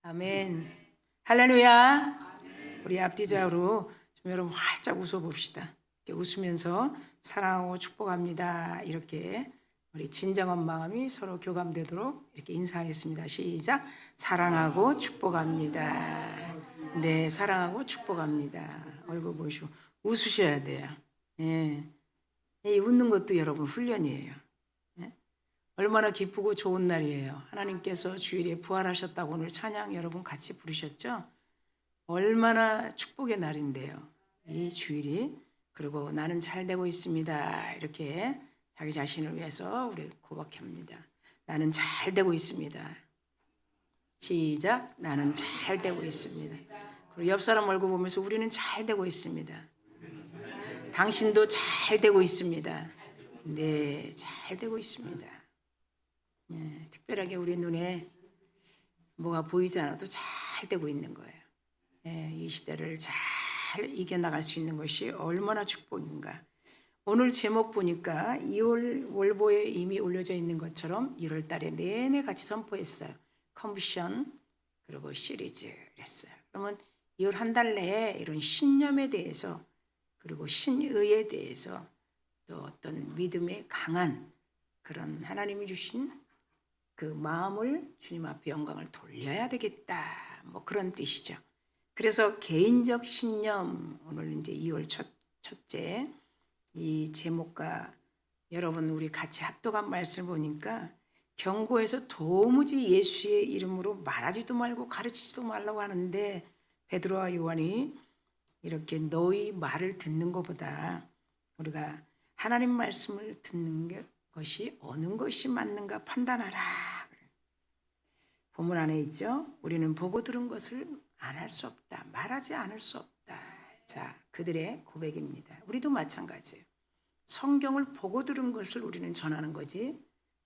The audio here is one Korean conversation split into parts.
아멘. 할렐루야. 우리 앞뒤자로 좀 여러분 활짝 웃어봅시다. 이렇게 웃으면서 사랑하고 축복합니다. 이렇게 우리 진정한 마음이 서로 교감되도록 이렇게 인사하겠습니다. 시작. 사랑하고 축복합니다. 네, 사랑하고 축복합니다. 얼굴 보시고 웃으셔야 돼요. 예. 이 웃는 것도 여러분 훈련이에요. 얼마나 기쁘고 좋은 날이에요. 하나님께서 주일에 부활하셨다고 오늘 찬양 여러분 같이 부르셨죠? 얼마나 축복의 날인데요. 이 주일이. 그리고 나는 잘 되고 있습니다. 이렇게 자기 자신을 위해서 우리 고백합니다. 나는 잘 되고 있습니다. 시작. 나는 잘 되고 있습니다. 그리고 옆 사람 얼굴 보면서 우리는 잘 되고 있습니다. 당신도 잘 되고 있습니다. 네, 잘 되고 있습니다. 특별하게 우리 눈에 뭐가 보이지 않아도 잘 되고 있는 거예요. 이 시대를 잘 이겨나갈 수 있는 것이 얼마나 축복인가. 오늘 제목 보니까 2월 월보에 이미 올려져 있는 것처럼 1월 달에 내내 같이 선포했어요. 컨비션 그리고 시리즈를 했어요. 그러면 2월 한 달 내에 이런 신념에 대해서 그리고 신의에 대해서 또 어떤 믿음의 강한 그런 하나님이 주신 그 마음을 주님 앞에 영광을 돌려야 되겠다. 뭐 그런 뜻이죠. 그래서 개인적 신념 오늘 이제 2월 첫째 이 제목과 여러분 우리 같이 합독한 말씀을 보니까 경고에서 도무지 예수의 이름으로 말하지도 말고 가르치지도 말라고 하는데 베드로와 요한이 이렇게 너희 말을 듣는 것보다 우리가 하나님 말씀을 듣는 것이 어느 것이 맞는가 판단하라. 본문 안에 있죠. 우리는 보고 들은 것을 안 할 수 없다. 말하지 않을 수 없다. 자, 그들의 고백입니다. 우리도 마찬가지예요. 성경을 보고 들은 것을 우리는 전하는 거지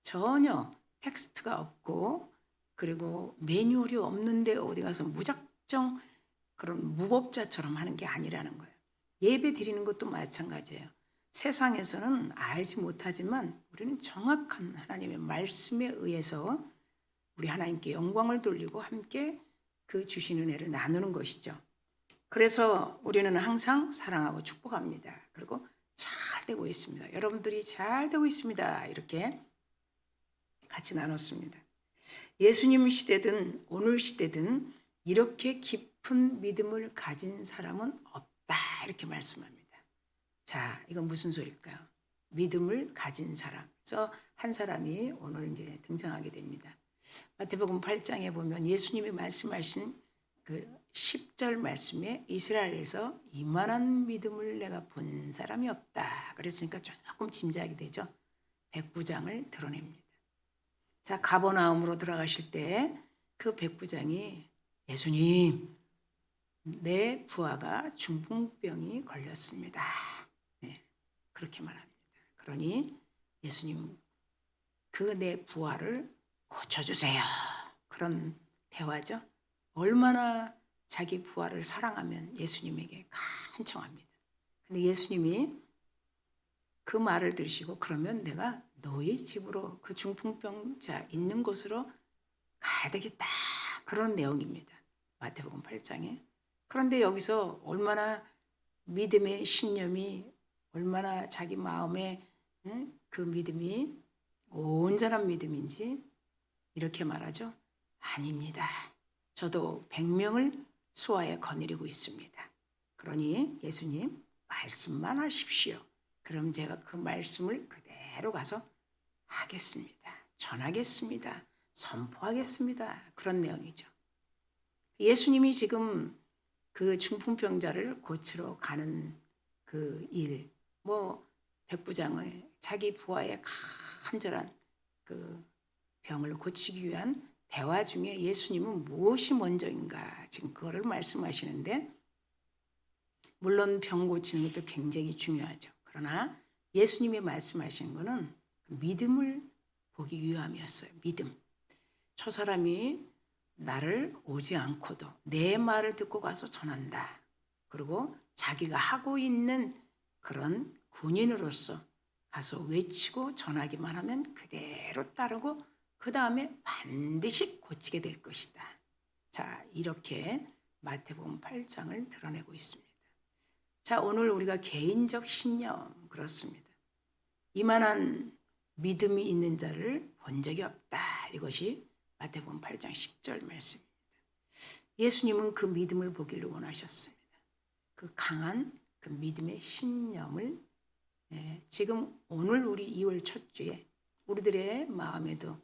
전혀 텍스트가 없고 그리고 매뉴얼이 없는데 어디 가서 무작정 그런 무법자처럼 하는 게 아니라는 거예요. 예배 드리는 것도 마찬가지예요. 세상에서는 알지 못하지만 우리는 정확한 하나님의 말씀에 의해서 우리 하나님께 영광을 돌리고 함께 그 주신 은혜를 나누는 것이죠. 그래서 우리는 항상 사랑하고 축복합니다. 그리고 잘 되고 있습니다. 여러분들이 잘 되고 있습니다. 이렇게 같이 나눴습니다. 예수님 시대든 오늘 시대든 이렇게 깊은 믿음을 가진 사람은 없다. 이렇게 말씀합니다. 자, 이건 무슨 소리일까요? 믿음을 가진 사람. 그래서 한 사람이 오늘 이제 등장하게 됩니다. 마태복음 8장에 보면 예수님이 말씀하신 그 10절 말씀에 이스라엘에서 이만한 믿음을 내가 본 사람이 없다. 그랬으니까 조금 짐작이 되죠. 백부장을 드러냅니다. 자, 가버나움으로 들어가실 때 그 백부장이 예수님, 내 부하가 중풍병이 걸렸습니다. 네, 그렇게 말합니다. 그러니 예수님, 그 내 부하를 고쳐주세요. 그런 대화죠. 얼마나 자기 부하를 사랑하면 예수님에게 간청합니다. 근데 예수님이 그 말을 들으시고 그러면 내가 너희 집으로 그 중풍병자 있는 곳으로 가야 되겠다. 그런 내용입니다. 마태복음 8장에. 그런데 여기서 얼마나 믿음의 신념이 얼마나 자기 마음에 그 믿음이 온전한 믿음인지 이렇게 말하죠. 아닙니다. 저도 100명을 수하에 거느리고 있습니다. 그러니 예수님 말씀만 하십시오. 그럼 제가 그 말씀을 그대로 가서 하겠습니다. 전하겠습니다. 선포하겠습니다. 그런 내용이죠. 예수님이 지금 그 중풍병자를 고치러 가는 그 일, 백부장의 자기 부하의 간절한 그 병을 고치기 위한 대화 중에 예수님은 무엇이 먼저인가 지금 그거를 말씀하시는데 물론 병 고치는 것도 굉장히 중요하죠. 그러나 예수님이 말씀하시는 것은 믿음을 보기 위함이었어요. 믿음. 저 사람이 나를 오지 않고도 내 말을 듣고 가서 전한다. 그리고 자기가 하고 있는 그런 군인으로서 가서 외치고 전하기만 하면 그대로 따르고 그 다음에 반드시 고치게 될 것이다. 자, 이렇게 마태복음 8장을 드러내고 있습니다. 자, 오늘 우리가 개인적 신념 그렇습니다. 이만한 믿음이 있는 자를 본 적이 없다. 이것이 마태복음 8장 10절 말씀입니다. 예수님은 그 믿음을 보기를 원하셨습니다. 그 강한 그 믿음의 신념을 지금 오늘 우리 2월 첫 주에 우리들의 마음에도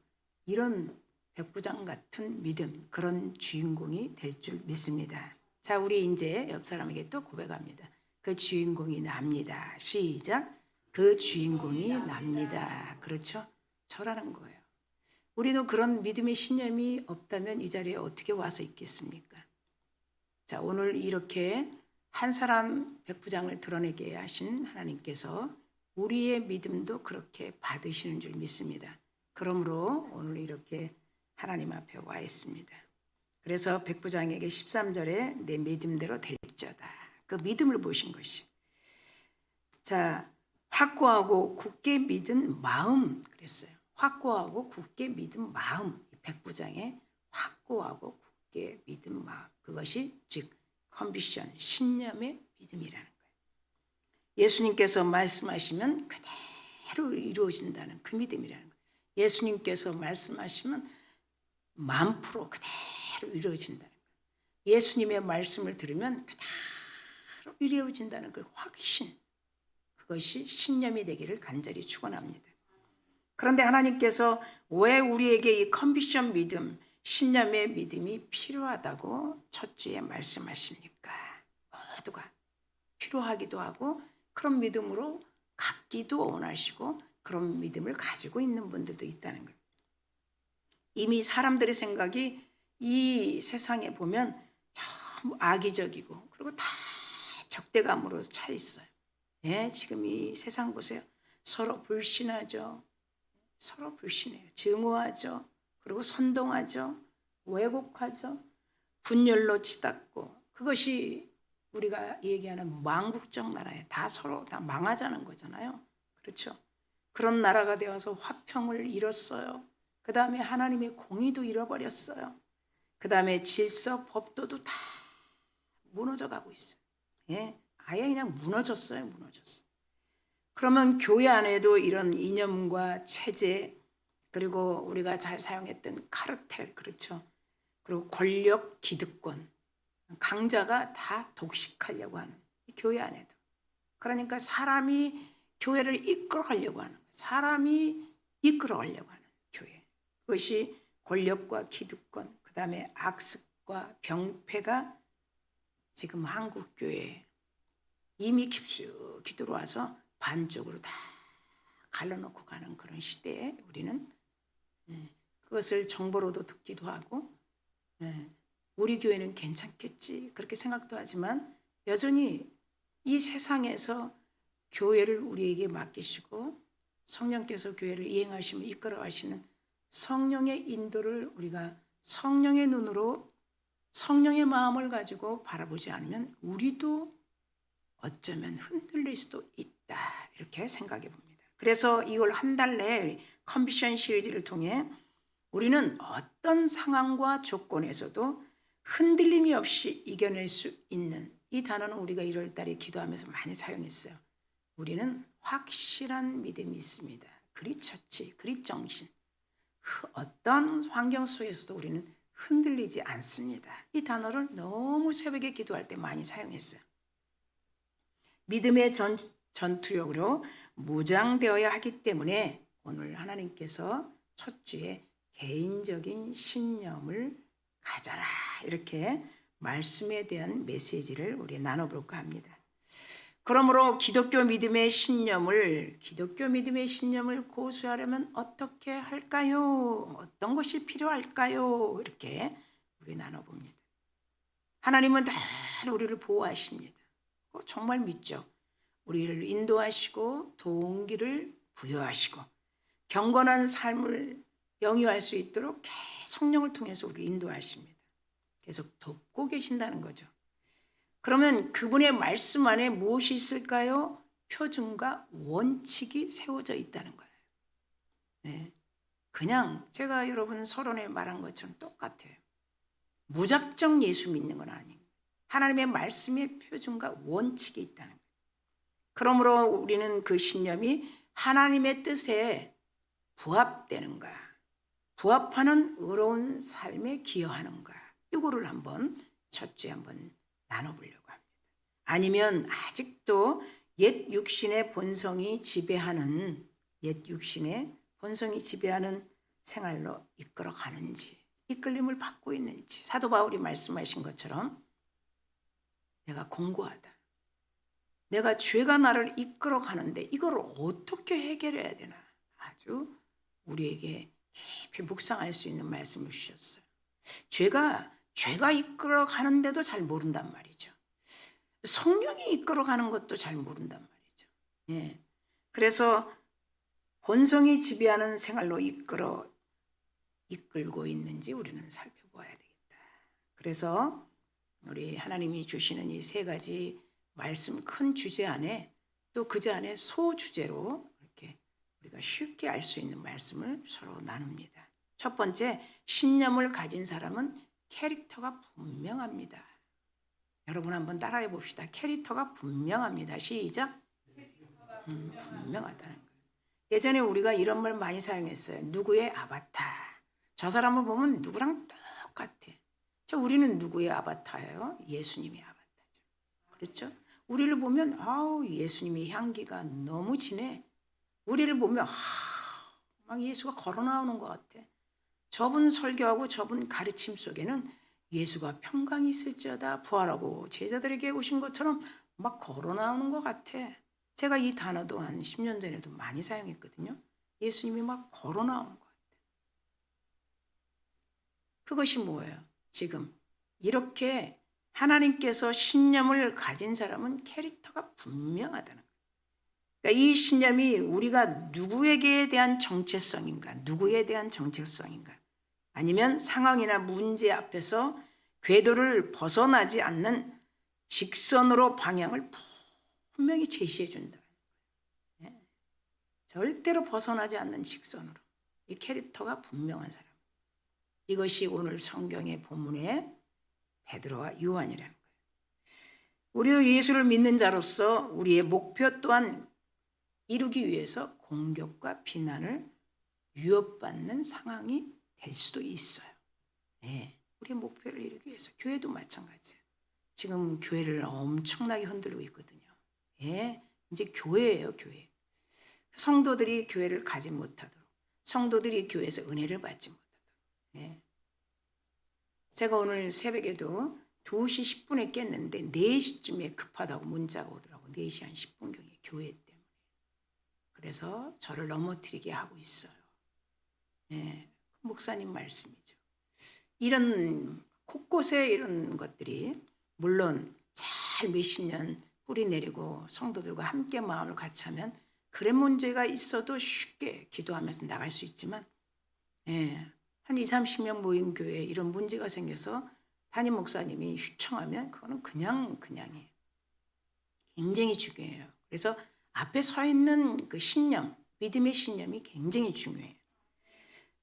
이런 백부장 같은 믿음, 그런 주인공이 될 줄 믿습니다. 자, 우리 이제 옆 사람에게 또 고백합니다. 그 주인공이 납니다. 시작. 그 주인공이 납니다. 그렇죠? 저라는 거예요. 우리도 그런 믿음의 신념이 없다면 이 자리에 어떻게 와서 있겠습니까? 자, 오늘 이렇게 한 사람 백부장을 드러내게 하신 하나님께서 우리의 믿음도 그렇게 받으시는 줄 믿습니다. 그러므로 오늘 이렇게 하나님 앞에 와 있습니다. 그래서 백부장에게 13절에 내 믿음대로 될지어다. 그 믿음을 보신 것이. 자, 확고하고 굳게 믿은 마음 그랬어요. 확고하고 굳게 믿은 마음. 백부장의 확고하고 굳게 믿은 마음. 그것이 즉 컨비션, 신념의 믿음이라는 거예요. 예수님께서 말씀하시면 그대로 이루어진다는 그 믿음이라는 거예요. 예수님께서 말씀하시면 1000% 그대로 이루어진다는 거예요. 예수님의 말씀을 들으면 그대로 이루어진다는 그 확신, 그것이 신념이 되기를 간절히 축원합니다. 그런데 하나님께서 왜 우리에게 이 컨비션 믿음, 신념의 믿음이 필요하다고 첫 주에 말씀하십니까? 모두가 필요하기도 하고 그런 믿음으로 갖기도 원하시고 그런 믿음을 가지고 있는 분들도 있다는 거예요. 이미 사람들의 생각이 이 세상에 보면 너무 악의적이고 그리고 다 적대감으로 차 있어요. 지금 이 세상 보세요. 서로 불신하죠. 서로 불신해요. 증오하죠. 그리고 선동하죠. 왜곡하죠. 분열로 치닫고 그것이 우리가 얘기하는 망국적 나라에 다 서로 다 망하자는 거잖아요. 그렇죠. 그런 나라가 되어서 화평을 잃었어요. 그 다음에 하나님의 공의도 잃어버렸어요. 그 다음에 질서, 법도도 다 무너져 가고 있어요. 아예 그냥 무너졌어요. 무너졌어요. 그러면 교회 안에도 이런 이념과 체제 그리고 우리가 잘 사용했던 카르텔 그렇죠. 그리고 권력 기득권 강자가 다 독식하려고 하는 교회 안에도. 그러니까 사람이 교회를 이끌어가려고 하는 거예요. 사람이 이끌어가려고 하는 교회. 그것이 권력과 기득권 그 다음에 악습과 병폐가 지금 한국 교회에 이미 깊숙이 들어와서 반쪽으로 다 갈라놓고 가는 그런 시대에 우리는 그것을 정보로도 듣기도 하고 우리 교회는 괜찮겠지 그렇게 생각도 하지만 여전히 이 세상에서 교회를 우리에게 맡기시고 성령께서 교회를 이행하시며 이끌어가시는 성령의 인도를 우리가 성령의 눈으로 성령의 마음을 가지고 바라보지 않으면 우리도 어쩌면 흔들릴 수도 있다 이렇게 생각해 봅니다. 그래서 2월 한 달 내에 컨비션 시리즈를 통해 우리는 어떤 상황과 조건에서도 흔들림이 없이 이겨낼 수 있는 이 단어는 우리가 1월 달에 기도하면서 많이 사용했어요. 우리는 확실한 믿음이 있습니다. 그리처치, 그리정신. 어떤 환경 속에서도 우리는 흔들리지 않습니다. 이 단어를 너무 새벽에 기도할 때 많이 사용했어요. 믿음의 전투력으로 무장되어야 하기 때문에 오늘 하나님께서 첫 주에 개인적인 신념을 가져라 이렇게 말씀에 대한 메시지를 우리 나눠볼까 합니다. 그러므로 기독교 믿음의 신념을 고수하려면 어떻게 할까요? 어떤 것이 필요할까요? 이렇게 우리 나눠봅니다. 하나님은 늘 우리를 보호하십니다. 정말 믿죠. 우리를 인도하시고 동기를 부여하시고 경건한 삶을 영위할 수 있도록 성령을 통해서 우리를 인도하십니다. 계속 돕고 계신다는 거죠. 그러면 그분의 말씀 안에 무엇이 있을까요? 표준과 원칙이 세워져 있다는 거예요. 그냥 제가 여러분 서론에 말한 것처럼 똑같아요. 무작정 예수 믿는 건 아니에요. 하나님의 말씀의 표준과 원칙이 있다는 거예요. 그러므로 우리는 그 신념이 하나님의 뜻에 부합되는가, 부합하는 의로운 삶에 기여하는가, 이거를 한번 첫 주에 한번 나눠보려고 합니다. 아니면 아직도 옛 육신의 본성이 지배하는 생활로 이끌어가는지, 이끌림을 받고 있는지, 사도 바울이 말씀하신 것처럼 내가 공고하다, 내가 죄가 나를 이끌어가는데 이걸 어떻게 해결해야 되나, 아주 우리에게 깊이 묵상할 수 있는 말씀을 주셨어요. 죄가 이끌어가는데도 잘 모른단 말이죠. 성령이 이끌어가는 것도 잘 모른단 말이죠. 예. 그래서 본성이 지배하는 생활로 이끌고 있는지 우리는 살펴봐야 되겠다. 그래서 우리 하나님이 주시는 이 세 가지 말씀 큰 주제 안에 또 그 안에 소주제로 이렇게 우리가 쉽게 알 수 있는 말씀을 서로 나눕니다. 첫 번째, 신념을 가진 사람은 캐릭터가 분명합니다. 여러분 한번 따라해 봅시다. 캐릭터가 분명합니다. 시작. 분명하다는 거예요. 예전에 우리가 이런 말 많이 사용했어요. 누구의 아바타. 저 사람을 보면 누구랑 똑같아. 우리는 누구의 아바타예요? 예수님의 아바타죠. 그렇죠? 우리를 보면 예수님의 향기가 너무 진해. 우리를 보면 막 예수가 걸어 나오는 것 같아. 저분 설교하고 저분 가르침 속에는 예수가 평강이 있을지어다 부활하고 제자들에게 오신 것처럼 막 걸어 나오는 것 같아. 제가 이 단어도 한 10년 전에도 많이 사용했거든요. 예수님이 막 걸어 나오는 것 같아. 그것이 뭐예요? 지금 이렇게 하나님께서 신념을 가진 사람은 캐릭터가 분명하다는 거예요. 그러니까 이 신념이 우리가 누구에게 대한 정체성인가, 아니면 상황이나 문제 앞에서 궤도를 벗어나지 않는 직선으로 방향을 분명히 제시해 준다. 네. 절대로 벗어나지 않는 직선으로. 이 캐릭터가 분명한 사람. 이것이 오늘 성경의 본문의 베드로와 요한이라는 거예요. 우리도 예수를 믿는 자로서 우리의 목표 또한 이루기 위해서 공격과 비난을 위협받는 상황이 될 수도 있어요. 네. 우리의 목표를 이루기 위해서. 교회도 마찬가지예요. 지금 교회를 엄청나게 흔들고 있거든요. 예, 이제 교회예요, 교회. 성도들이 교회를 가지 못하도록, 성도들이 교회에서 은혜를 받지 못하도록. 예. 제가 오늘 새벽에도 2시 10분에 깼는데 4시쯤에 급하다고 문자가 오더라고. 4시 한 10분경에 교회 때문에. 그래서 저를 넘어뜨리게 하고 있어요. 예, 목사님 말씀이죠. 이런 곳곳에 이런 것들이 물론 잘 몇십 년 뿌리 내리고 성도들과 함께 마음을 같이 하면 그런 문제가 있어도 쉽게 기도하면서 나갈 수 있지만 한 20, 30명 모인 교회에 이런 문제가 생겨서 담임 목사님이 휴청하면 그거는 그냥이에요. 굉장히 중요해요. 그래서 앞에 서 있는 그 신념, 믿음의 신념이 굉장히 중요해요.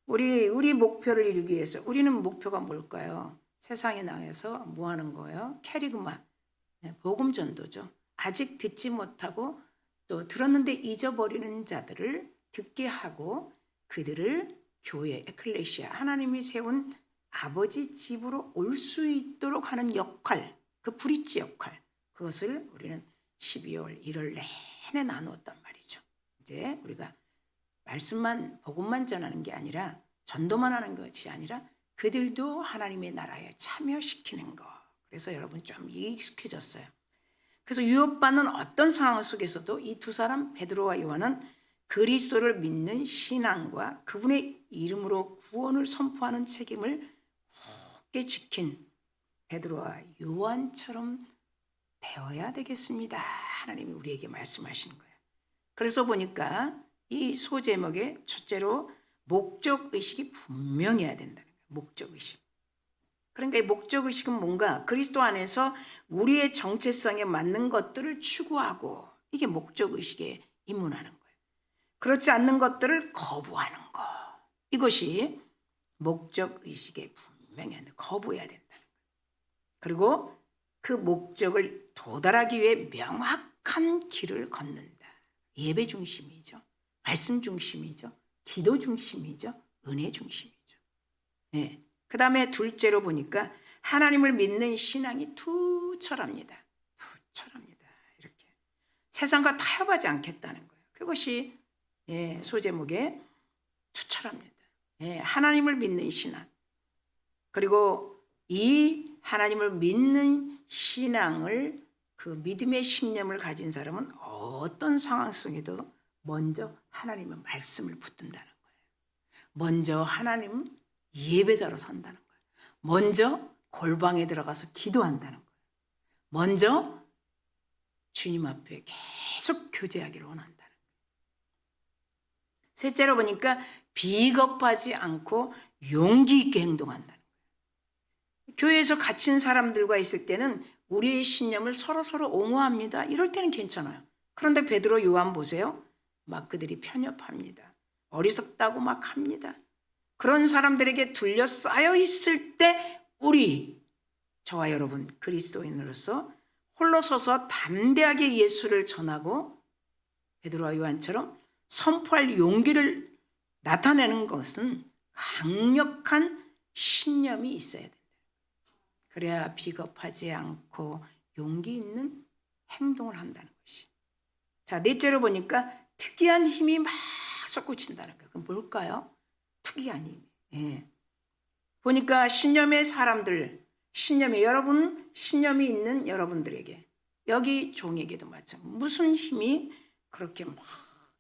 우리 목표를 이루기 위해서 우리는 목표가 뭘까요? 세상에 나가서 뭐 하는 거예요? 캐리그마, 복음 전도죠. 아직 듣지 못하고 또 들었는데 잊어버리는 자들을 듣게 하고 그들을 교회, 에클레시아, 하나님이 세운 아버지 집으로 올 수 있도록 하는 역할, 그 브릿지 역할, 그것을 우리는 12월 1월 내내 나누었단 말이죠. 이제 우리가 말씀만, 복음만 전하는 게 아니라 전도만 하는 것이 아니라 그들도 하나님의 나라에 참여시키는 거. 그래서 여러분 좀 익숙해졌어요. 그래서 유업받는 어떤 상황 속에서도 이 두 사람 베드로와 요한은 그리스도를 믿는 신앙과 그분의 이름으로 구원을 선포하는 책임을 굳게 지킨 베드로와 요한처럼 되어야 되겠습니다. 하나님이 우리에게 말씀하시는 거예요. 그래서 보니까 이 소제목에 첫째로 목적의식이 분명해야 된다는 거예요. 목적의식. 그러니까 이 목적의식은 뭔가 그리스도 안에서 우리의 정체성에 맞는 것들을 추구하고 이게 목적의식에 입문하는 거예요. 그렇지 않는 것들을 거부하는 거. 이것이 목적의식에 분명해야 된다. 거부해야 된다는 거예요. 그리고 그 목적을 도달하기 위해 명확한 길을 걷는다. 예배 중심이죠. 말씀 중심이죠. 기도 중심이죠. 은혜 중심이죠. 네. 그 다음에 둘째로 보니까 하나님을 믿는 신앙이 투철합니다. 투철합니다. 이렇게 세상과 타협하지 않겠다는 거예요. 그것이 소제목에 투철합니다. 하나님을 믿는 신앙. 그리고 이 하나님을 믿는 신앙을 그 믿음의 신념을 가진 사람은 어떤 상황 속에도 먼저 하나님의 말씀을 붙든다는 거예요. 먼저 하나님 예배자로 산다는 거예요. 먼저 골방에 들어가서 기도한다는 거예요. 먼저 주님 앞에 계속 교제하기를 원한다는 거예요. 셋째로 보니까 비겁하지 않고 용기 있게 행동한다는 거예요. 교회에서 갇힌 사람들과 있을 때는 우리의 신념을 서로 옹호합니다. 이럴 때는 괜찮아요. 그런데 베드로, 요한 보세요. 막 그들이 편협합니다. 어리석다고 막 합니다. 그런 사람들에게 둘러싸여 있을 때 저와 여러분 그리스도인으로서 홀로 서서 담대하게 예수를 전하고 베드로와 요한처럼 선포할 용기를 나타내는 것은 강력한 신념이 있어야 된다. 그래야 비겁하지 않고 용기 있는 행동을 한다는 것이. 자, 넷째로 보니까 특이한 힘이 막 솟구친다는 거예요. 그럼 뭘까요? 특이한 힘. 보니까 신념의 사람들, 신념이 있는 여러분들에게, 여기 종에게도 마찬가지로 무슨 힘이 그렇게 막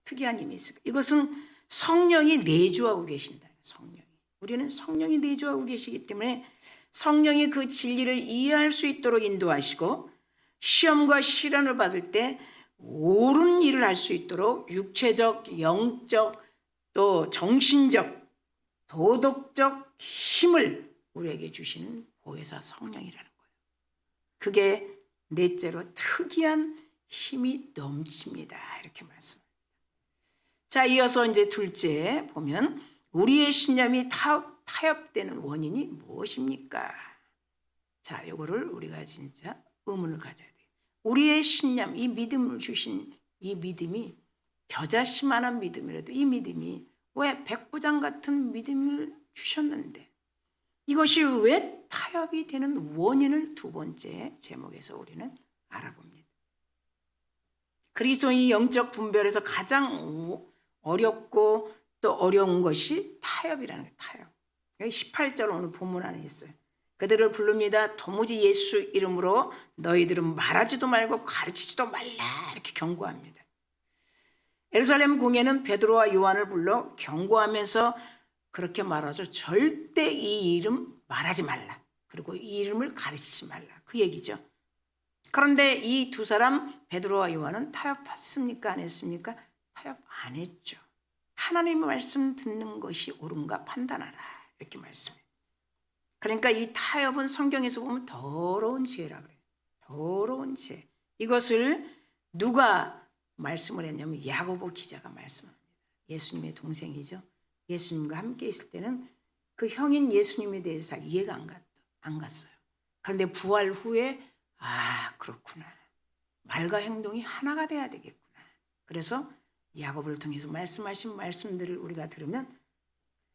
특이한 힘이 있을까? 이것은 성령이 내주하고 계신다. 성령이. 우리는 성령이 내주하고 계시기 때문에 성령이 그 진리를 이해할 수 있도록 인도하시고 시험과 시련을 받을 때 옳은 일을 할 수 있도록 육체적, 영적, 또 정신적, 도덕적 힘을 우리에게 주시는 보혜사 성령이라는 거예요. 그게 넷째로 특이한 힘이 넘칩니다. 이렇게 말씀합니다. 자, 이어서 이제 둘째 보면 우리의 신념이 타협되는 원인이 무엇입니까? 자, 요거를 우리가 진짜 의문을 가져야 돼요. 우리의 신념, 이 믿음을 주신 이 믿음이 겨자씨만한 믿음이라도 이 믿음이 왜 백부장 같은 믿음을 주셨는데 이것이 왜 타협이 되는 원인을 두 번째 제목에서 우리는 알아봅니다. 그리스도인이 영적 분별에서 가장 어렵고 또 어려운 것이 타협이라는 거예요. 타협. 18절 오늘 본문 안에 있어요. 그들을 부릅니다. 도무지 예수 이름으로 너희들은 말하지도 말고 가르치지도 말라 이렇게 경고합니다. 예루살렘 공회는 베드로와 요한을 불러 경고하면서 그렇게 말하죠. 절대 이 이름 말하지 말라. 그리고 이 이름을 가르치지 말라. 그 얘기죠. 그런데 이 두 사람 베드로와 요한은 타협했습니까? 안 했습니까? 타협 안 했죠. 하나님의 말씀 듣는 것이 옳은가 판단하라. 이렇게 말씀해요. 그러니까 이 타협은 성경에서 보면 더러운 죄라고 그래요. 더러운 죄. 이것을 누가 말씀을 했냐면 야고보 기자가 말씀합니다. 예수님의 동생이죠. 예수님과 함께 있을 때는 그 형인 예수님에 대해서 잘 이해가 안 갔어요. 그런데 부활 후에 그렇구나. 말과 행동이 하나가 돼야 되겠구나. 그래서 야고보를 통해서 말씀하신 말씀들을 우리가 들으면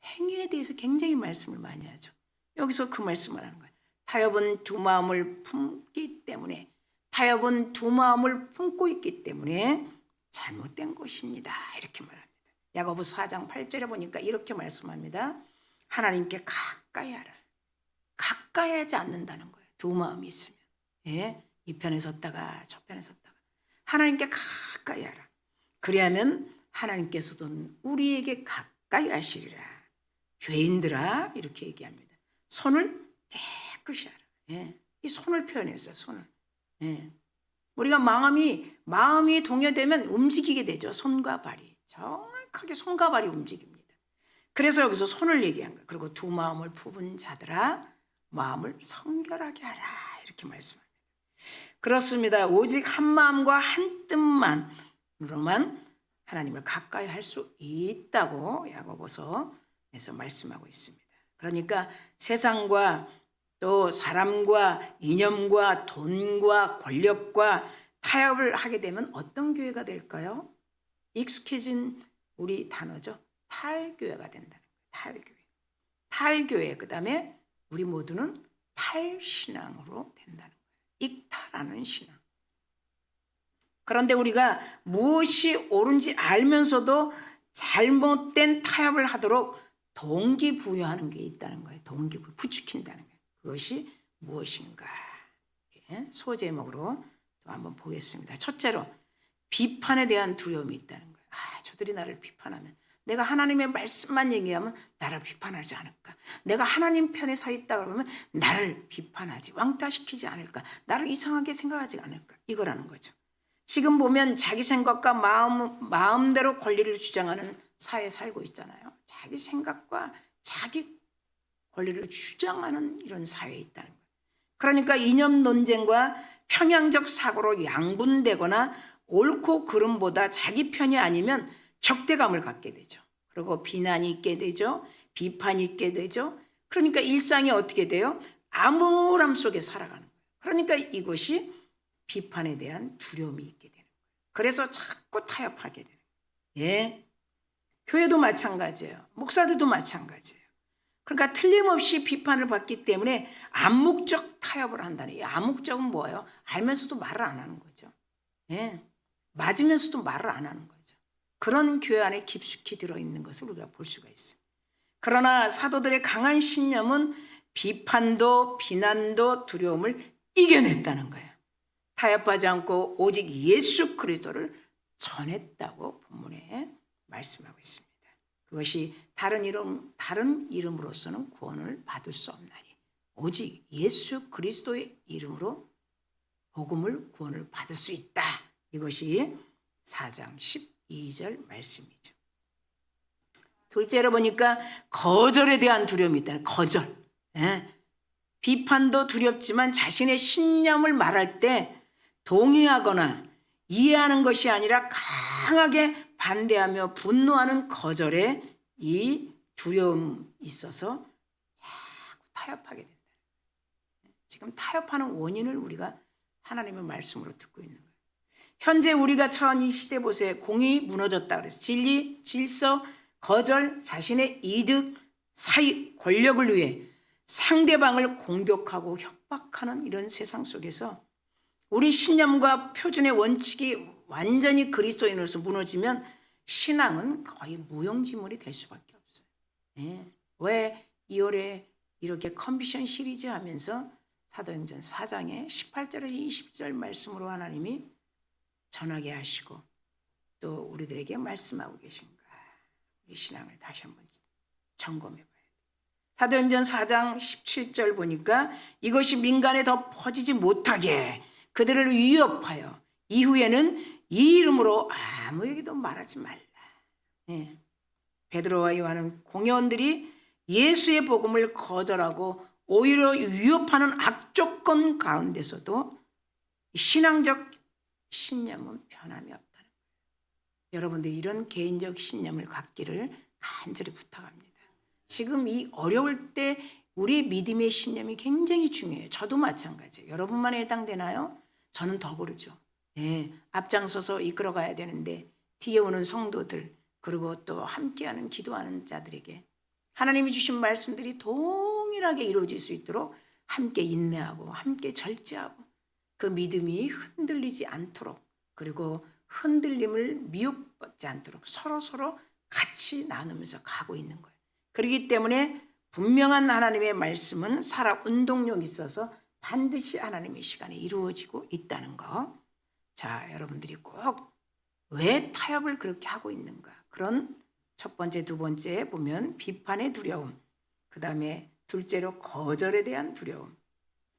행위에 대해서 굉장히 말씀을 많이 하죠. 여기서 그 말씀을 하는 거예요. 타협은 두 마음을 품기 때문에 타협은 두 마음을 품고 있기 때문에 잘못된 것입니다. 이렇게 말합니다. 야고보 4장 8절에 보니까 이렇게 말씀합니다. 하나님께 가까이 하라. 가까이 하지 않는다는 거예요. 두 마음이 있으면. 이 편에 섰다가 저 편에 섰다가 하나님께 가까이 하라. 그리하면 하나님께서도 우리에게 가까이 하시리라. 죄인들아 이렇게 얘기합니다. 손을 깨끗이 하라. 이 손을 표현했어요. 손을. 우리가 마음이 동요되면 움직이게 되죠. 손과 발이. 정확하게 손과 발이 움직입니다. 그래서 여기서 손을 얘기한 거예요. 그리고 두 마음을 품은 자들아 마음을 성결하게 하라. 이렇게 말씀합니다. 그렇습니다. 오직 한 마음과 한 뜻만으로만 하나님을 가까이 할 수 있다고 야고보서에서 말씀하고 있습니다. 그러니까 세상과 또 사람과 이념과 돈과 권력과 타협을 하게 되면 어떤 교회가 될까요? 익숙해진 우리 단어죠. 탈교회가 된다는 거예요. 탈교회. 탈교회. 그 다음에 우리 모두는 탈신앙으로 된다는 거예요. 익탈하는 신앙. 그런데 우리가 무엇이 옳은지 알면서도 잘못된 타협을 하도록 동기부여하는 게 있다는 거예요. 동기부여, 부추긴다는 거예요. 그것이 무엇인가? 소제목으로 또 한번 보겠습니다. 첫째로 비판에 대한 두려움이 있다는 거예요. 저들이 나를 비판하면, 내가 하나님의 말씀만 얘기하면 나를 비판하지 않을까? 내가 하나님 편에 서 있다 그러면 나를 비판하지, 왕따시키지 않을까? 나를 이상하게 생각하지 않을까? 이거라는 거죠. 지금 보면 자기 생각과 마음대로 권리를 주장하는 사회에 살고 있잖아요. 자기 생각과 자기 권리를 주장하는 이런 사회에 있다는 거예요. 그러니까 이념 논쟁과 편향적 사고로 양분되거나 옳고 그름보다 자기 편이 아니면 적대감을 갖게 되죠. 그리고 비난이 있게 되죠. 비판이 있게 되죠. 그러니까 일상이 어떻게 돼요? 암울함 속에 살아가는 거예요. 그러니까 이것이 비판에 대한 두려움이 있게 되는 거예요. 그래서 자꾸 타협하게 되는 거예요. 예. 교회도 마찬가지예요. 목사들도 마찬가지예요. 그러니까 틀림없이 비판을 받기 때문에 암묵적 타협을 한다는, 이 암묵적은 뭐예요? 알면서도 말을 안 하는 거죠. 예. 맞으면서도 말을 안 하는 거죠. 그런 교회 안에 깊숙이 들어있는 것을 우리가 볼 수가 있어요. 그러나 사도들의 강한 신념은 비판도 비난도 두려움을 이겨냈다는 거예요. 타협하지 않고 오직 예수 그리스도를 전했다고 본문에 말씀하고 있습니다. 그것이 다른 이름으로서는 구원을 받을 수 없나니 오직 예수 그리스도의 이름으로 복음을 구원을 받을 수 있다. 이것이 4장 12절 말씀이죠. 둘째로 보니까 거절에 대한 두려움이 있다는 거절. 비판도 두렵지만 자신의 신념을 말할 때 동의하거나 이해하는 것이 아니라 강하게 반대하며 분노하는 거절에 이 두려움이 있어서 자꾸 타협하게 된다. 지금 타협하는 원인을 우리가 하나님의 말씀으로 듣고 있는 거예요. 현재 우리가 처한 이 시대 보세요. 공의 무너졌다 그래서 진리, 질서, 거절, 자신의 이득, 사익, 권력을 위해 상대방을 공격하고 협박하는 이런 세상 속에서 우리 신념과 표준의 원칙이 완전히 그리스도인으로서 무너지면 신앙은 거의 무용지물이 될 수밖에 없어요. 왜 2월에 이렇게 컨비션 시리즈 하면서 사도행전 4장의 18절에서 20절 말씀으로 하나님이 전하게 하시고 또 우리들에게 말씀하고 계신가? 이 신앙을 다시 한번 점검해 봐야 돼요. 사도행전 4장 17절 보니까 이것이 민간에 더 퍼지지 못하게 그들을 위협하여 이후에는 이 이름으로 아무에게도 말하지 말라. 베드로와 요한은 공회원들이 예수의 복음을 거절하고 오히려 위협하는 악조건 가운데서도 신앙적 신념은 변함이 없다는 거예요. 여러분들이 이런 개인적 신념을 갖기를 간절히 부탁합니다. 지금 이 어려울 때 우리 믿음의 신념이 굉장히 중요해요. 저도 마찬가지예요. 여러분만에 해당되나요? 저는 더 그러죠. 앞장서서 이끌어가야 되는데 뒤에 오는 성도들 그리고 또 함께하는 기도하는 자들에게 하나님이 주신 말씀들이 동일하게 이루어질 수 있도록 함께 인내하고 함께 절제하고 그 믿음이 흔들리지 않도록 그리고 흔들림을 미혹받지 않도록 서로 같이 나누면서 가고 있는 거예요. 그렇기 때문에 분명한 하나님의 말씀은 살아 운동력이 있어서 반드시 하나님의 시간에 이루어지고 있다는 거. 자, 여러분들이 꼭 왜 타협을 그렇게 하고 있는가? 그런 첫 번째, 두 번째 보면 비판의 두려움, 그 다음에 둘째로 거절에 대한 두려움,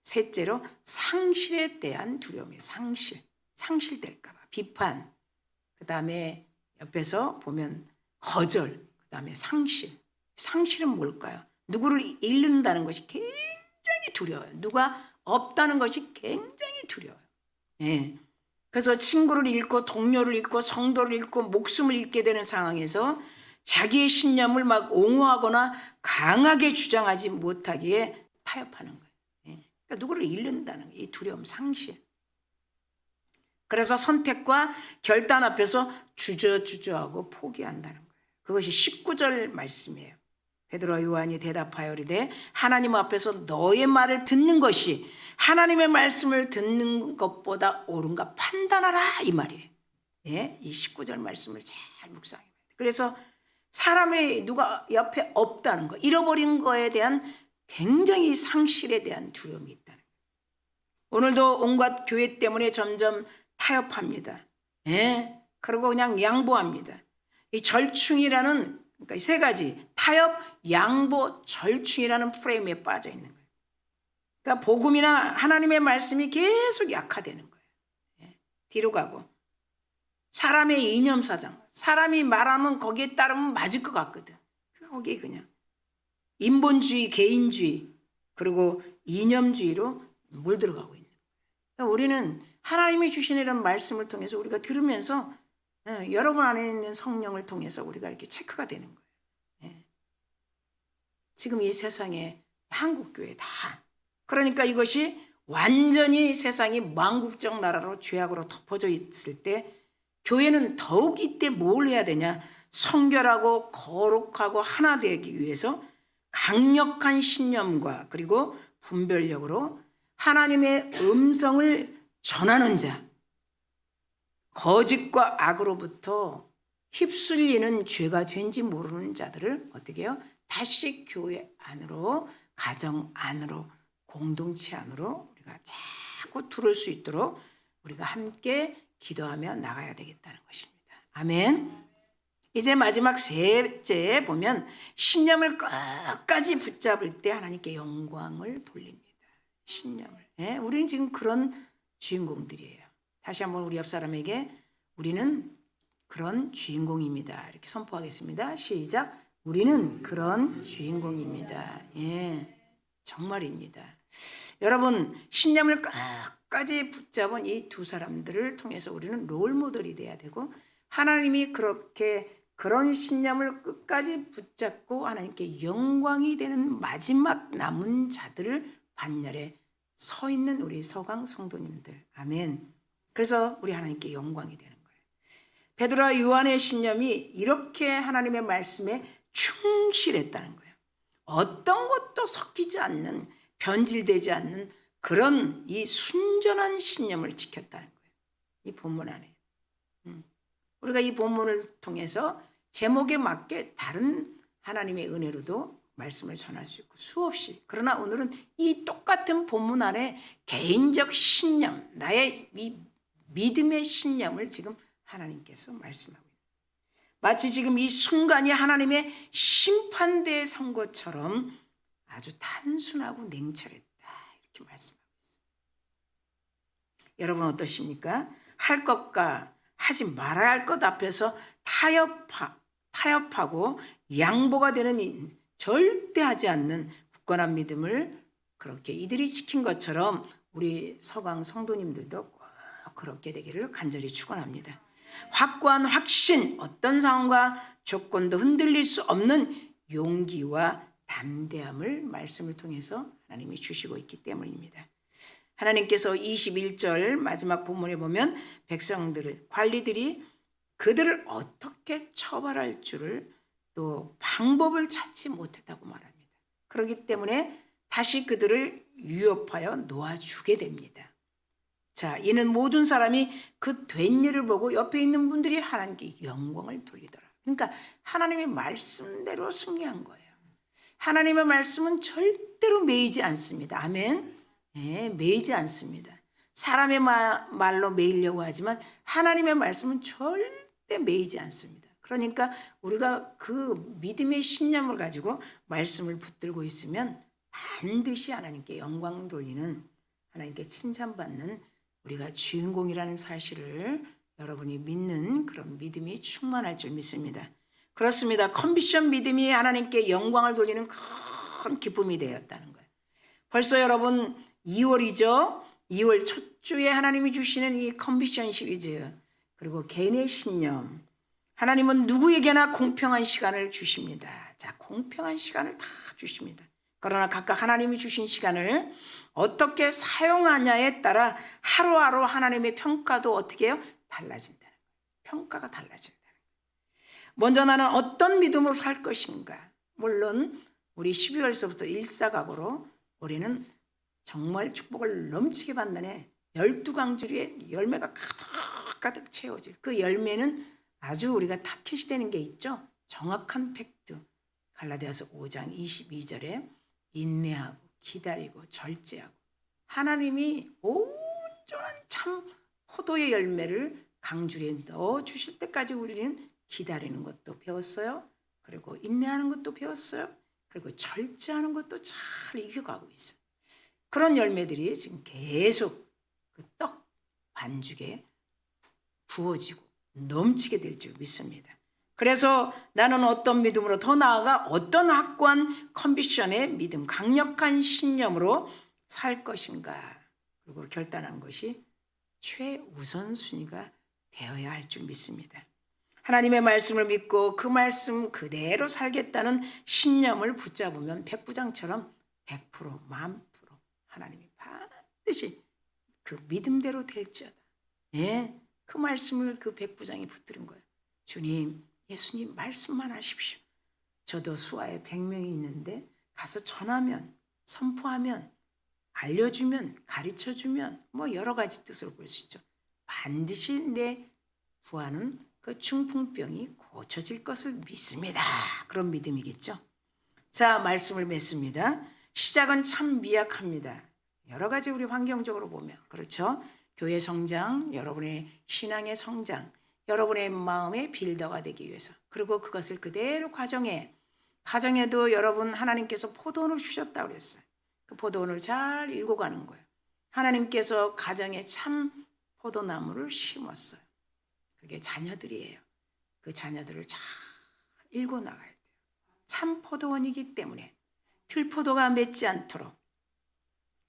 셋째로 상실에 대한 두려움이에요. 상실될까 봐. 비판, 그 다음에 옆에서 보면 거절, 그 다음에 상실. 상실은 뭘까요? 누구를 잃는다는 것이 굉장히 두려워요. 누가 없다는 것이 굉장히 두려워요. 그래서 친구를 잃고 동료를 잃고 성도를 잃고 목숨을 잃게 되는 상황에서 자기의 신념을 막 옹호하거나 강하게 주장하지 못하기에 타협하는 거예요. 그러니까 누구를 잃는다는 이 두려움, 상실. 그래서 선택과 결단 앞에서 주저주저하고 포기한다는 거예요. 그것이 19절 말씀이에요. 베드로와 요한이 대답하여 이르되 하나님 앞에서 너의 말을 듣는 것이 하나님의 말씀을 듣는 것보다 옳은가 판단하라 이 말이에요. 예? 이 19절 말씀을 잘 묵상해야 돼요. 그래서 사람이 누가 옆에 없다는 거, 잃어버린 거에 대한 굉장히 상실에 대한 두려움이 있다는 거예요. 오늘도 온갖 교회 때문에 점점 타협합니다. 예? 그리고 그냥 양보합니다. 이 절충이라는 그러니까 이 세 가지 타협, 양보, 절충이라는 프레임에 빠져 있는 거예요. 그러니까 복음이나 하나님의 말씀이 계속 약화되는 거예요. 예? 뒤로 가고 사람의 이념사상, 사람이 말하면 거기에 따르면 맞을 것 같거든. 거기에 그냥 인본주의, 개인주의 그리고 이념주의로 물들어가고 있는 거예요. 그러니까 우리는 하나님이 주신 이런 말씀을 통해서 우리가 들으면서 여러분 안에 있는 성령을 통해서 우리가 이렇게 체크가 되는 거예요. 예. 지금 이 세상에 한국교회 다. 그러니까 이것이 완전히 세상이 망국적 나라로 죄악으로 덮어져 있을 때 교회는 더욱 이때 뭘 해야 되냐? 성결하고 거룩하고 하나 되기 위해서 강력한 신념과 그리고 분별력으로 하나님의 음성을 전하는 자, 거짓과 악으로부터 휩쓸리는 죄가 죄인지 모르는 자들을 어떻게 해요? 다시 교회 안으로, 가정 안으로, 공동체 안으로 우리가 자꾸 들을 수 있도록 우리가 함께 기도하며 나가야 되겠다는 것입니다. 아멘. 이제 마지막 셋째 보면 신념을 끝까지 붙잡을 때 하나님께 영광을 돌립니다. 신념을. 예? 우리는 지금 그런 주인공들이에요. 다시 한번 우리 옆 사람에게 우리는 그런 주인공입니다. 이렇게 선포하겠습니다. 시작. 우리는 그런 주인공입니다. 예, 정말입니다. 여러분 신념을 끝까지 붙잡은 이 두 사람들을 통해서 우리는 롤모델이 돼야 되고 하나님이 그렇게 그런 신념을 끝까지 붙잡고 하나님께 영광이 되는 마지막 남은 자들을 반열에 서 있는 우리 서강 성도님들. 아멘. 그래서 우리 하나님께 영광이 되는 거예요. 베드로와 요한의 신념이 이렇게 하나님의 말씀에 충실했다는 거예요. 어떤 것도 섞이지 않는, 변질되지 않는 그런 이 순전한 신념을 지켰다는 거예요. 이 본문 안에. 우리가 이 본문을 통해서 제목에 맞게 다른 하나님의 은혜로도 말씀을 전할 수 있고 수없이. 그러나 오늘은 이 똑같은 본문 안에 개인적 신념, 나의 이 믿음의 신념을 지금 하나님께서 말씀하고 있습니다. 마치 지금 이 순간이 하나님의 심판대에 선 것처럼 아주 단순하고 냉철했다. 이렇게 말씀하고 있습니다. 여러분 어떠십니까? 할 것과 하지 말아야 할 것 앞에서 타협하고 양보가 되는 절대 하지 않는 굳건한 믿음을 그렇게 이들이 지킨 것처럼 우리 서강 성도님들도 꼭 그렇게 되기를 간절히 축원합니다. 확고한 확신, 어떤 상황과 조건도 흔들릴 수 없는 용기와 담대함을 말씀을 통해서 하나님이 주시고 있기 때문입니다. 하나님께서 21절 마지막 본문에 보면 백성들을, 관리들이 그들을 어떻게 처벌할 줄을 또 방법을 찾지 못했다고 말합니다. 그렇기 때문에 다시 그들을 유업하여 놓아주게 됩니다. 자, 이는 모든 사람이 그 된 일을 보고 옆에 있는 분들이 하나님께 영광을 돌리더라. 그러니까 하나님의 말씀대로 승리한 거예요. 하나님의 말씀은 절대로 매이지 않습니다. 아멘. 네, 매이지 않습니다. 사람의 말로 매이려고 하지만 하나님의 말씀은 절대 매이지 않습니다. 그러니까 우리가 그 믿음의 신념을 가지고 말씀을 붙들고 있으면 반드시 하나님께 영광 돌리는, 하나님께 칭찬받는 우리가 주인공이라는 사실을 여러분이 믿는 그런 믿음이 충만할 줄 믿습니다. 그렇습니다. 컨비션 믿음이 하나님께 영광을 돌리는 큰 기쁨이 되었다는 거예요. 벌써 여러분 2월이죠. 2월 첫 주에 하나님이 주시는 이 컨비션 시리즈, 그리고 개인의 신념. 하나님은 누구에게나 공평한 시간을 주십니다. 자, 공평한 시간을 다 주십니다. 그러나 각각 하나님이 주신 시간을 어떻게 사용하냐에 따라 하루하루 하나님의 평가도 어떻게 해요? 달라진다는 거예요. 평가가 달라진다는 거예요. 먼저 나는 어떤 믿음으로 살 것인가. 물론 우리 12월서부터 일사각오로 우리는 정말 축복을 넘치게 받는 해 12강주리에 열매가 가득 채워질 그 열매는 아주 우리가 타켓이 되는 게 있죠. 정확한 팩트. 갈라디아서 5장 22절에 인내하고 기다리고 절제하고 하나님이 온전한 참 포도의 열매를 강주리에 넣어 주실 때까지 우리는 기다리는 것도 배웠어요. 그리고 인내하는 것도 배웠어요. 그리고 절제하는 것도 잘 이겨가고 있어요. 그런 열매들이 지금 계속 그 떡 반죽에 부어지고 넘치게 될 줄 믿습니다. 그래서 나는 어떤 믿음으로 더 나아가 어떤 확고한 컨비션의 믿음, 강력한 신념으로 살 것인가. 그리고 결단한 것이 최우선순위가 되어야 할 줄 믿습니다. 하나님의 말씀을 믿고 그 말씀 그대로 살겠다는 신념을 붙잡으면 백부장처럼 100%, 1000% 하나님이 반드시 그 믿음대로 될지어다. 예, 그 말씀을 그 백부장이 붙들은 거예요. 주님, 예수님 말씀만 하십시오. 저도 수하에 100명이 있는데 가서 전하면, 선포하면, 알려주면, 가르쳐주면 뭐 여러 가지 뜻으로 볼 수 있죠. 반드시 내 부하는 그 중풍병이 고쳐질 것을 믿습니다. 그런 믿음이겠죠. 자, 말씀을 맺습니다. 시작은 참 미약합니다. 여러 가지 우리 환경적으로 보면 그렇죠. 교회 성장, 여러분의 신앙의 성장, 여러분의 마음의 빌더가 되기 위해서 그리고 그것을 그대로 가정에도 여러분 하나님께서 포도원을 주셨다고 그랬어요. 그 포도원을 잘 읽어가는 거예요. 하나님께서 가정에 참 포도나무를 심었어요. 그게 자녀들이에요. 그 자녀들을 잘 읽어나가야 돼요. 참 포도원이기 때문에 들포도가 맺지 않도록.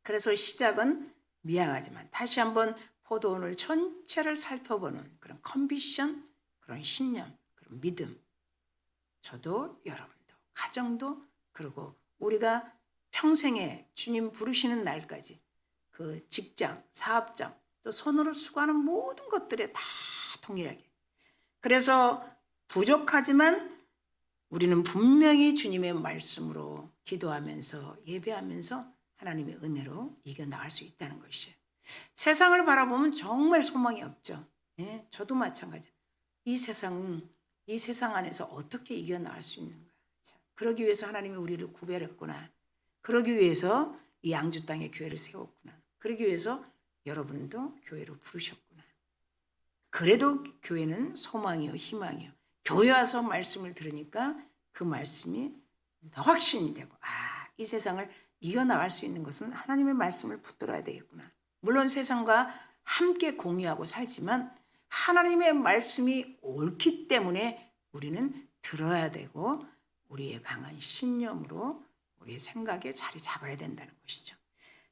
그래서 시작은 미약하지만 다시 한번 포도원을 전체를 살펴보는 그런 컨비션, 그런 신념, 그런 믿음. 저도 여러분도, 가정도, 그리고 우리가 평생에 주님 부르시는 날까지 그 직장, 사업장, 또 손으로 수고하는 모든 것들에 다 동일하게. 그래서 부족하지만 우리는 분명히 주님의 말씀으로 기도하면서 예배하면서 하나님의 은혜로 이겨나갈 수 있다는 것이에요. 세상을 바라보면 정말 소망이 없죠. 예, 저도 마찬가지예요. 이 세상 안에서 어떻게 이겨나갈 수 있는가. 자, 그러기 위해서 하나님이 우리를 구별했구나. 그러기 위해서 이 양주 땅에 교회를 세웠구나. 그러기 위해서 여러분도 교회로 부르셨구나. 그래도 교회는 소망이요, 희망이요. 교회 와서 말씀을 들으니까 그 말씀이 더 확신이 되고, 이 세상을 이겨나갈 수 있는 것은 하나님의 말씀을 붙들어야 되겠구나. 물론 세상과 함께 공유하고 살지만 하나님의 말씀이 옳기 때문에 우리는 들어야 되고 우리의 강한 신념으로 우리의 생각에 자리 잡아야 된다는 것이죠.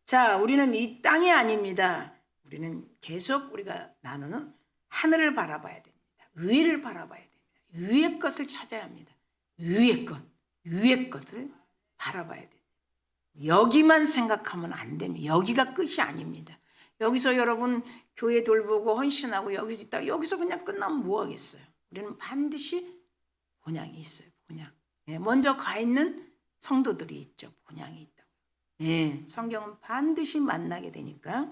자, 우리는 이 땅이 아닙니다. 우리는 계속 우리가 나누는 하늘을 바라봐야 됩니다. 위를 바라봐야 됩니다. 위의 것을 찾아야 합니다. 위의 것을 바라봐야 됩니다. 여기만 생각하면 안 됩니다. 여기가 끝이 아닙니다. 여기서 여러분 교회 돌보고 헌신하고 여기서 있다가 여기서 그냥 끝나면 뭐 하겠어요? 우리는 반드시 본향이 있어요. 본향. 예, 먼저 가 있는 성도들이 있죠. 본향이 있다고. 예, 성경은 반드시 만나게 되니까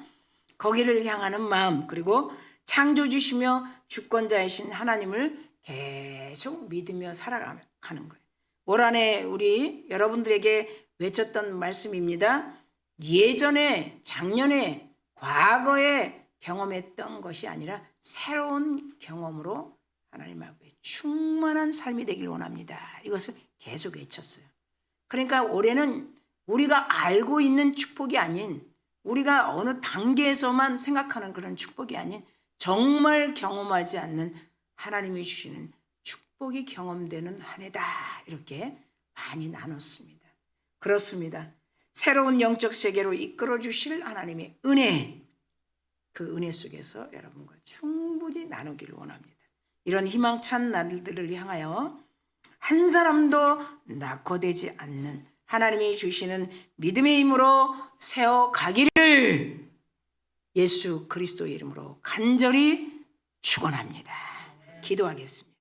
거기를 향하는 마음 그리고 창조주시며 주권자이신 하나님을 계속 믿으며 살아가는 거예요. 올 한해 우리 여러분들에게 외쳤던 말씀입니다. 예전에 작년에 과거에 경험했던 것이 아니라 새로운 경험으로 하나님 앞에 충만한 삶이 되길 원합니다. 이것을 계속 외쳤어요. 그러니까 올해는 우리가 알고 있는 축복이 아닌 우리가 어느 단계에서만 생각하는 그런 축복이 아닌 정말 경험하지 않는 하나님이 주시는 축복이 경험되는 한 해다. 이렇게 많이 나눴습니다. 그렇습니다. 새로운 영적 세계로 이끌어 주실 하나님의 은혜, 그 은혜 속에서 여러분과 충분히 나누기를 원합니다. 이런 희망찬 날들을 향하여 한 사람도 낙오되지 않는 하나님이 주시는 믿음의 힘으로 세워가기를 예수 그리스도의 이름으로 간절히 축원합니다. 기도하겠습니다.